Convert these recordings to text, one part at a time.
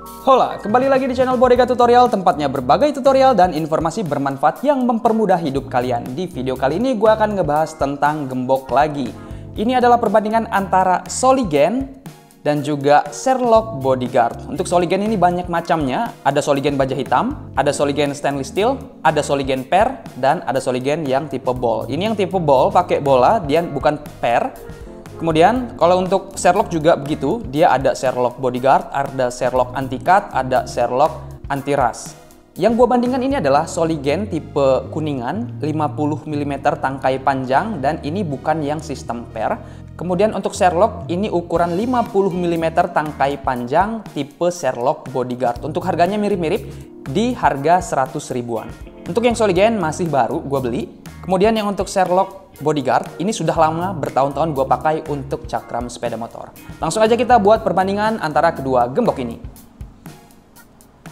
Hola, kembali lagi di channel Bodega Tutorial, tempatnya berbagai tutorial dan informasi bermanfaat yang mempermudah hidup kalian. Di video kali ini gue akan ngebahas tentang gembok lagi. Ini adalah perbandingan antara Soligen dan juga Sherlock Bodyguard. Untuk Soligen ini banyak macamnya, ada Soligen baja hitam, ada Soligen stainless steel, ada Soligen per, dan ada Soligen yang tipe ball. Ini yang tipe ball pakai bola, dia bukan per. Kemudian kalau untuk Sherlock juga begitu, dia ada Sherlock Bodyguard, ada Sherlock anti-cut, ada Sherlock anti-rust. Yang gue bandingkan ini adalah Soligen tipe kuningan, 50 mm tangkai panjang, dan ini bukan yang sistem per. Kemudian untuk Sherlock ini ukuran 50 mm tangkai panjang tipe Sherlock Bodyguard. Untuk harganya mirip-mirip di harga 100 ribuan. Untuk yang Soligen masih baru gue beli. Kemudian yang untuk Sherlock Bodyguard ini sudah lama bertahun-tahun gue pakai untuk cakram sepeda motor. Langsung aja kita buat perbandingan antara kedua gembok ini.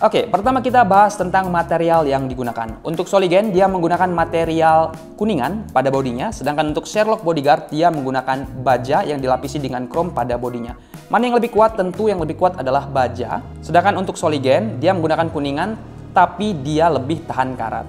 Oke, pertama kita bahas tentang material yang digunakan. Untuk Soligen dia menggunakan material kuningan pada bodinya, sedangkan untuk Sherlock Bodyguard dia menggunakan baja yang dilapisi dengan krom pada bodinya. Mana yang lebih kuat? Tentu yang lebih kuat adalah baja. Sedangkan untuk Soligen dia menggunakan kuningan tapi dia lebih tahan karat.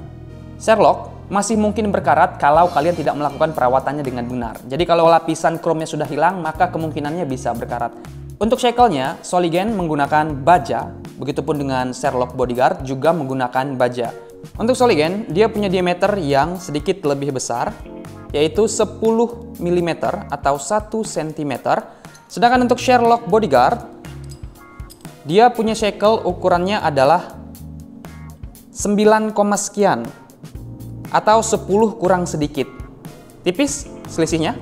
Sherlock masih mungkin berkarat kalau kalian tidak melakukan perawatannya dengan benar. Jadi kalau lapisan kromnya sudah hilang, maka kemungkinannya bisa berkarat. Untuk shackle-nya, Soligen menggunakan baja, begitupun dengan Sherlock Bodyguard juga menggunakan baja. Untuk Soligen, dia punya diameter yang sedikit lebih besar, yaitu 10 mm atau 1 cm. Sedangkan untuk Sherlock Bodyguard, dia punya shackle ukurannya adalah 9, sekian atau 10 kurang sedikit. Tipis selisihnya.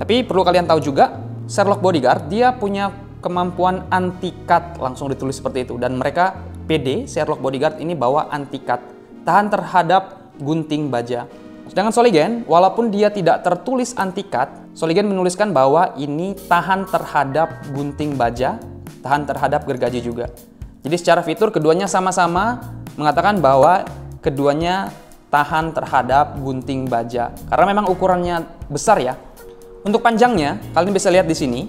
Tapi perlu kalian tahu juga, Sherlock Bodyguard dia punya kemampuan anti-cut, langsung ditulis seperti itu. Dan mereka PD, Sherlock Bodyguard ini bawa anti-cut, tahan terhadap gunting baja. Sedangkan Soligen, walaupun dia tidak tertulis anti-cut, Soligen menuliskan bahwa ini tahan terhadap gunting baja, tahan terhadap gergaji juga. Jadi secara fitur keduanya sama-sama mengatakan bahwa keduanya tahan terhadap gunting baja. Karena memang ukurannya besar ya. Untuk panjangnya, kalian bisa lihat di sini.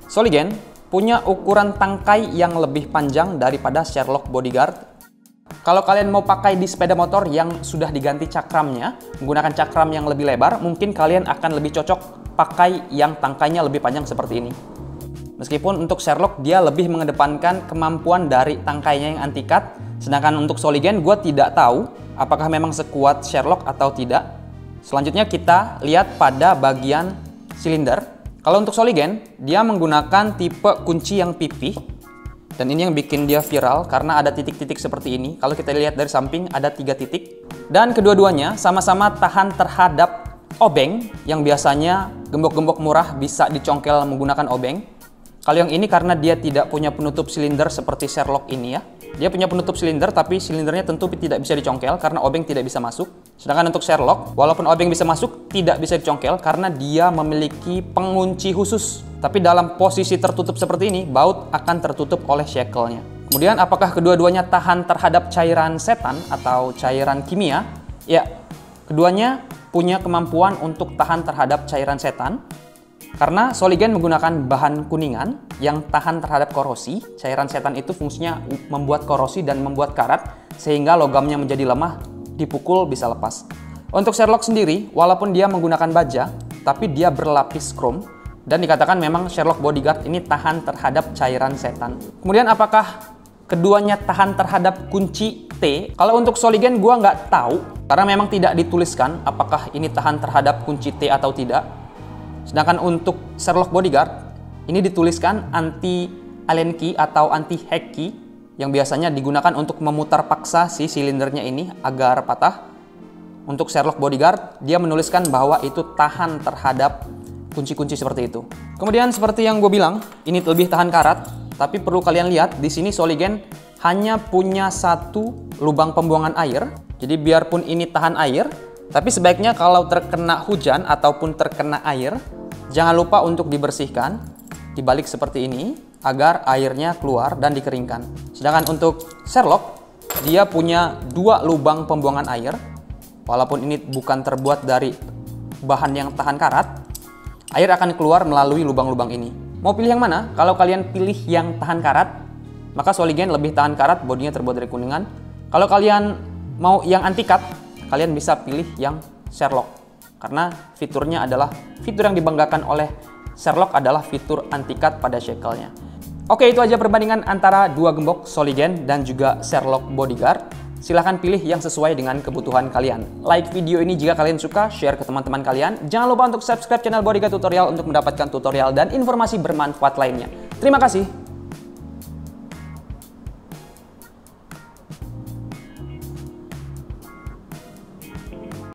Soligen punya ukuran tangkai yang lebih panjang daripada Sherlock Bodyguard. Kalau kalian mau pakai di sepeda motor yang sudah diganti cakramnya, menggunakan cakram yang lebih lebar, mungkin kalian akan lebih cocok pakai yang tangkainya lebih panjang seperti ini. Meskipun untuk Sherlock dia lebih mengedepankan kemampuan dari tangkainya yang anti-cut, sedangkan untuk Soligen gue tidak tahu apakah memang sekuat Sherlock atau tidak. Selanjutnya kita lihat pada bagian silinder. Kalau untuk Soligen, dia menggunakan tipe kunci yang pipih. Dan ini yang bikin dia viral karena ada titik-titik seperti ini. Kalau kita lihat dari samping ada 3 titik. Dan kedua-duanya sama-sama tahan terhadap obeng, yang biasanya gembok-gembok murah bisa dicongkel menggunakan obeng. Kalau yang ini karena dia tidak punya penutup silinder seperti Sherlock ini ya. Dia punya penutup silinder tapi silindernya tentu tidak bisa dicongkel karena obeng tidak bisa masuk. Sedangkan untuk Sherlock, walaupun obeng bisa masuk, tidak bisa dicongkel karena dia memiliki pengunci khusus. Tapi dalam posisi tertutup seperti ini, baut akan tertutup oleh shackle-nya. Kemudian apakah kedua-duanya tahan terhadap cairan setan atau cairan kimia? Ya, keduanya punya kemampuan untuk tahan terhadap cairan setan. Karena Soligen menggunakan bahan kuningan yang tahan terhadap korosi. Cairan setan itu fungsinya membuat korosi dan membuat karat, sehingga logamnya menjadi lemah, dipukul bisa lepas. Untuk Sherlock sendiri, walaupun dia menggunakan baja, tapi dia berlapis krom, dan dikatakan memang Sherlock Bodyguard ini tahan terhadap cairan setan. Kemudian apakah keduanya tahan terhadap kunci T? Kalau untuk Soligen gua nggak tahu, karena memang tidak dituliskan apakah ini tahan terhadap kunci T atau tidak. Sedangkan untuk Sherlock Bodyguard, ini dituliskan anti-allen key atau anti-hack key yang biasanya digunakan untuk memutar paksa si silindernya ini agar patah. Untuk Sherlock Bodyguard, dia menuliskan bahwa itu tahan terhadap kunci-kunci seperti itu. Kemudian seperti yang gue bilang, ini lebih tahan karat, tapi perlu kalian lihat di sini Soligen hanya punya 1 lubang pembuangan air. Jadi biarpun ini tahan air, tapi sebaiknya kalau terkena hujan ataupun terkena air, jangan lupa untuk dibersihkan, dibalik seperti ini, agar airnya keluar dan dikeringkan. Sedangkan untuk Sherlock, dia punya 2 lubang pembuangan air. Walaupun ini bukan terbuat dari bahan yang tahan karat, air akan keluar melalui lubang-lubang ini. Mau pilih yang mana? Kalau kalian pilih yang tahan karat, maka Soligen lebih tahan karat, bodinya terbuat dari kuningan. Kalau kalian mau yang anti cut, kalian bisa pilih yang Sherlock. Karena fiturnya adalah fitur yang dibanggakan oleh Sherlock adalah fitur anti cut pada shackle-nya. Oke, itu aja perbandingan antara dua gembok Soligen dan juga Sherlock Bodyguard. Silahkan pilih yang sesuai dengan kebutuhan kalian. Like video ini jika kalian suka, share ke teman-teman kalian. Jangan lupa untuk subscribe channel Bodyguard Tutorial untuk mendapatkan tutorial dan informasi bermanfaat lainnya. Terima kasih.